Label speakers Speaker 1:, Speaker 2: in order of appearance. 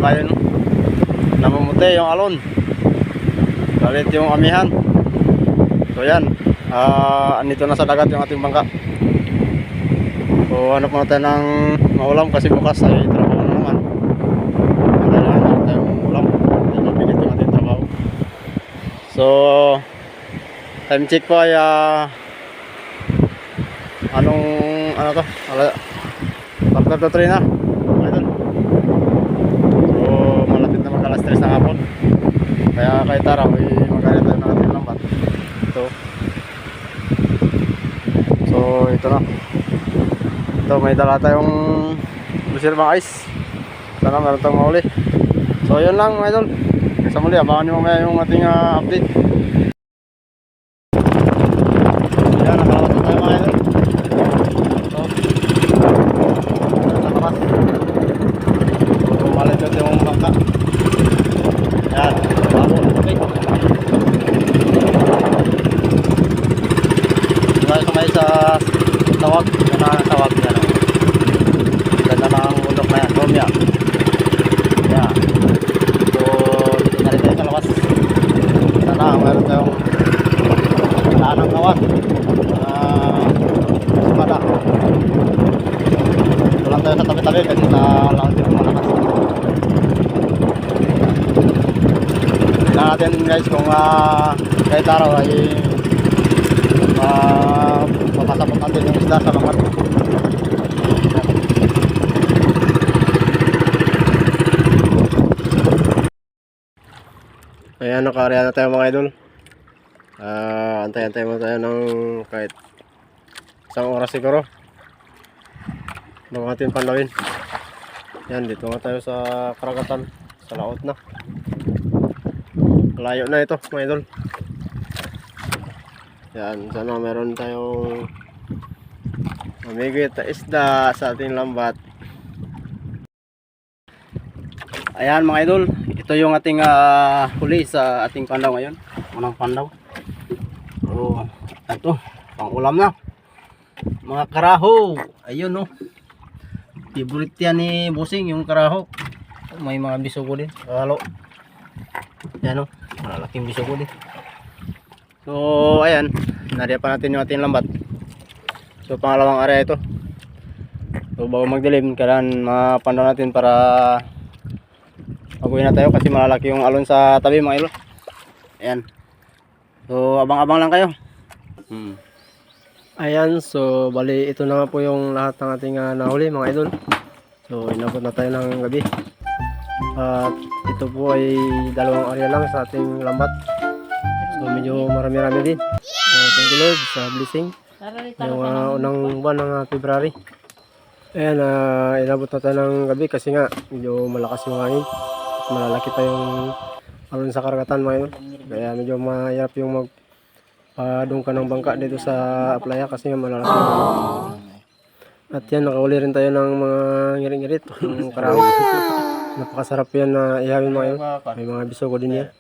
Speaker 1: tayo, no? Namumuti yung alon. Galit yung amihan. So yan, andito na sa dagat yung ating bangka. So hanap muna tayo ng maulam kasi bukas ay trabaho na naman. Hanap tayong ulam. Pinit yung ating trabaho. So time check po ay ano to? 3 na. Ayun. So malapit na mag-alas 3 ng hapon. Kaya kahit araw ay magkaya tayo ng ating lambat. Ito na. Ito may dala tayong reservang ice. Sana meron tayong mahuli. So yun lang mga idol. Sa muli, abangan nyo mamaya yung ating update. Yan, nakalawat na tayo mga idol. So malit yung bangka. Yan, babon. Okay. Sumay sa tawag. Yan ang tawag yan. Ganda ng bundok na yan. Romya. Yan. So dito na rin tayo sa lawas. Sana mayroon tayong daan ng kawan. Sumada. Ito lang tayo sa tabi-tabi kasi sa lahat din ang malakas. Tignan natin guys kung kahit araw ay mapasapot natin yung isda sa lambat. Ayan, nakareha na tayo mga idol. Antay-antay mo tayo ng kahit isang oras siguro bago natin panlawin. Yan, dito nga tayo sa karagatan, sa laot na. Layo na ito mga idol. Yan, sana meron tayong mamigit na isda sa ating lambat. Ayan mga idol, ito yung ating huli sa ating pandaw ngayon. Unang pandaw. So, ito, pang ulam na. Mga karaho. Ayun no. Favorite yan ni Busing, yung karaho. May mga bisugo din. Halo. Yan no, malaking bisugo din. So, ayan, nariya pa natin yung ating lambat. So, pangalawang area ito. So, bago magdilim, kailangan mapandaw natin para mag-uwi na tayo kasi malalaki yung alon sa tabi mga ilo. Ayan. So, abang-abang lang kayo. Ayan, so, bali, ito na nga po yung lahat ng ating nahuli mga idol. So, inabot na tayo ng gabi. At ito po ay dalawang area lang sa ating lambat. So medyo marami-rami din. So thank you Lord sa blessing. Yung unang buwan ng February. Ayan, inabot na tayo ng gabi kasi nga medyo malakas yung hangin. Malalaki pa yung alon sa karagatan mga yun. Kaya medyo mahirap yung magpadungka ng bangka dito sa playa kasi nga malalaki yung hangin. At yan, nakauli rin tayo ng mga ngirit-ngirit. Yung karaw. Napakasarap yan na ihawin mga yun. May mga bisogo din yan.